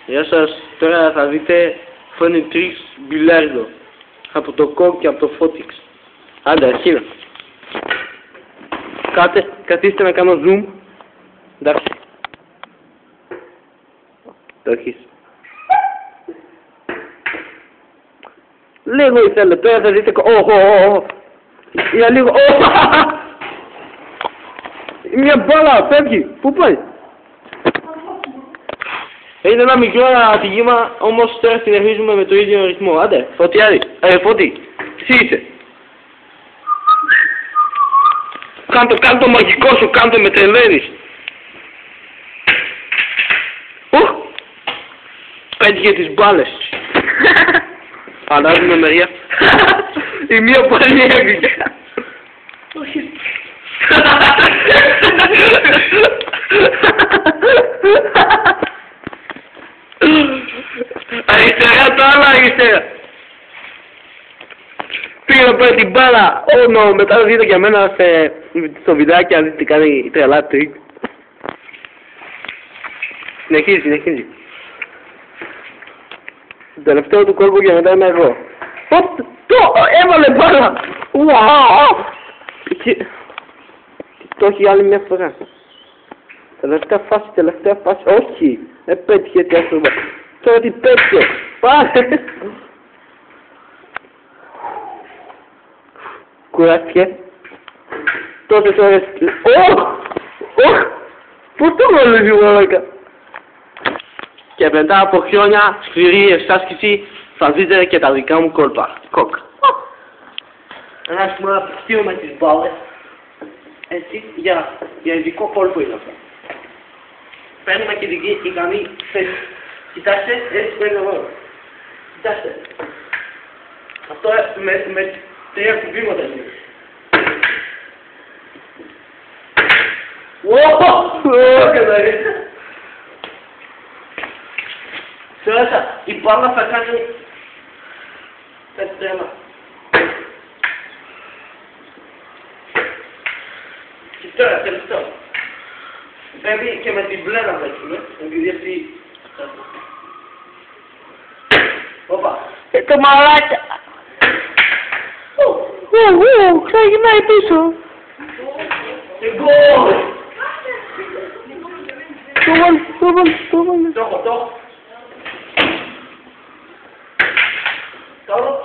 Γεια σας, τώρα θα δείτε funny tricks μπιλιάρδο από το κοκ και από το φώτιξ. Άντε, αρχίδα. Καθίστε να κάνω zoom. Εντάξει. Το έχεις. Λίγο ήθελε, τώρα θα δείτε. Για λίγο. Μια μπάλα, φεύγει. Πού πάει? Είναι ένα μικρό ατύχημα, όμως τώρα συνεχίζουμε με το ίδιο ρυθμό. Άντε, Φωτιάδη, Φώτη, εσύ είσαι. Κάν' το μαγικό σου, με τρελαίνεις. Πέτυχε τις μπάλες. Αλλάζουμε μεριά. Η μία πάλι έφυγε. Όχι. Αριστερά το άλλο, αριστερά. Πήγα να πάρει την μπάλα. Μετά δείτε για μένα στο βιντεάκι αν δείτε κάνει τρελά τρίκ. Συνεχίζει. Το τελευταίο του κόλπου και μετά είμαι εγώ. Έβαλε μπάλα. Το έχει άλλη μια φορά. Τελευταία φάση, όχι. Επέτυχε τι άσομα. Τώρα τι πέτυχε. Πάρε. Κουράστηκε. Τόσες ώρες. Πώς το βόλες η μαλάκα. Και μετά από χρόνια σκληρή εξάσκηση θα δείτε και τα δικά μου κόλπα. Κοκ. Ένα σημείο με τις μπάλες. Έτσι, για ειδικό κόλπο είναι αυτό. Παίρνουμε και την ικανή θέση. Κοιτάξτε, έτσι παίρνω εγώ. Κοιτάξτε. Αυτό με 3 κουμπίματα είναι. Τώρα η μπάλα θα κάνει κάτι τρέμα. Και τώρα τελευταίο. Πρέπει και με την μπλε να παίξουμε, επειδή αυτή... Όπα. Το μαλάκα. Ξεκινάει πίσω. Γκολ! Το βάλε. Το έχω. Τώρα.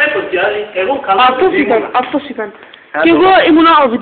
Έχω κι άλλοι. Εγώ καλά. Αυτός ήταν. Και εγώ ήμουν άλλο βίντεο.